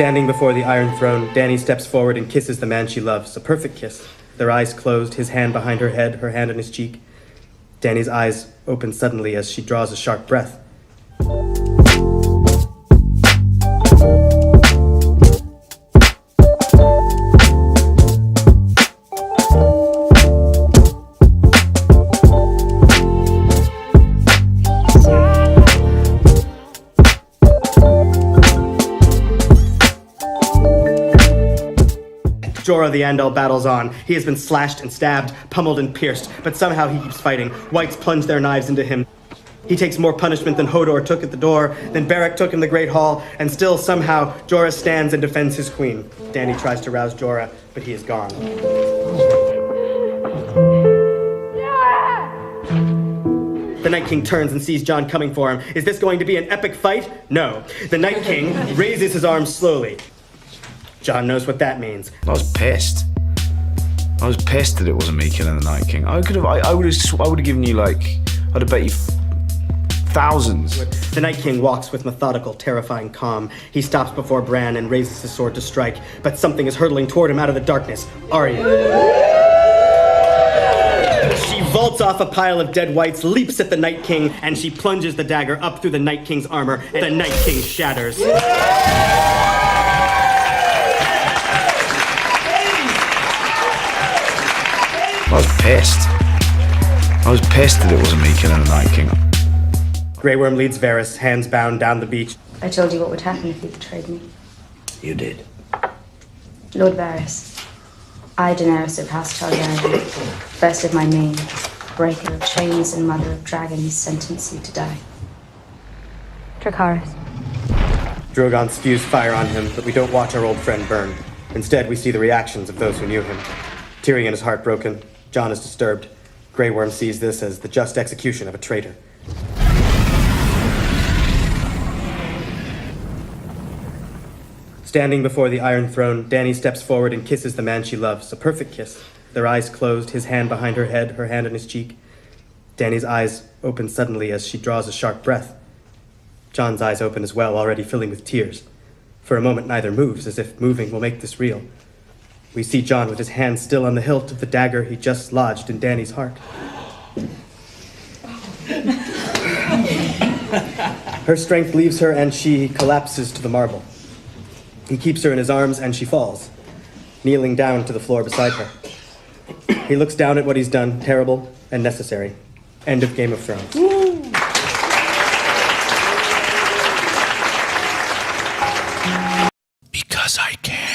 Standing before the Iron Throne, Dany steps forward and kisses the man she loves, a perfect kiss. Their eyes closed, his hand behind her head, her hand on his cheek. Dany's eyes open suddenly as she draws a sharp breath. Jorah the Andal battles on. He has been slashed and stabbed, pummeled and pierced, but somehow he keeps fighting. Whites plunge their knives into him. He takes more punishment than Hodor took at the door, than Beric took in the Great Hall, and still somehow Jorah stands and defends his queen. Dany tries to rouse Jorah, but he is gone. The Night King turns and sees Jon coming for him. Is this going to be an epic fight? No. The Night King raises his arms slowly. Jon knows what that means. I was pissed. I was pissed that it wasn't me killing the Night King. I would have given you I'd have bet you thousands. The Night King walks with methodical, terrifying calm. He stops before Bran and raises his sword to strike, but something is hurtling toward him out of the darkness. Arya. She vaults off a pile of dead whites, leaps at the Night King, and she plunges the dagger up through the Night King's armor, and the Night King shatters. I was pissed. I was pissed that it wasn't me killing the Night King. Grey Worm leads Varys, hands bound, down the beach. I told you what would happen if you betrayed me. You did. Lord Varys, I, Daenerys of House Targaryen, first of my name, breaker of chains and mother of dragons, sentence you to die. Dracarys. Drogon spews fire on him, but we don't watch our old friend burn. Instead, we see the reactions of those who knew him. Tyrion is heartbroken. Jon is disturbed. Grey Worm sees this as the just execution of a traitor. Standing before the Iron Throne, Dany steps forward and kisses the man she loves, a perfect kiss. Their eyes closed, his hand behind her head, her hand on his cheek. Dany's eyes open suddenly as she draws a sharp breath. Jon's eyes open as well, already filling with tears. For a moment, neither moves, as if moving will make this real. We see Jon with his hand still on the hilt of the dagger he just lodged in Dany's heart. Her strength leaves her and she collapses to the marble. He keeps her in his arms and she falls, kneeling down to the floor beside her. He looks down at what he's done, terrible and necessary. End of Game of Thrones. Because I can.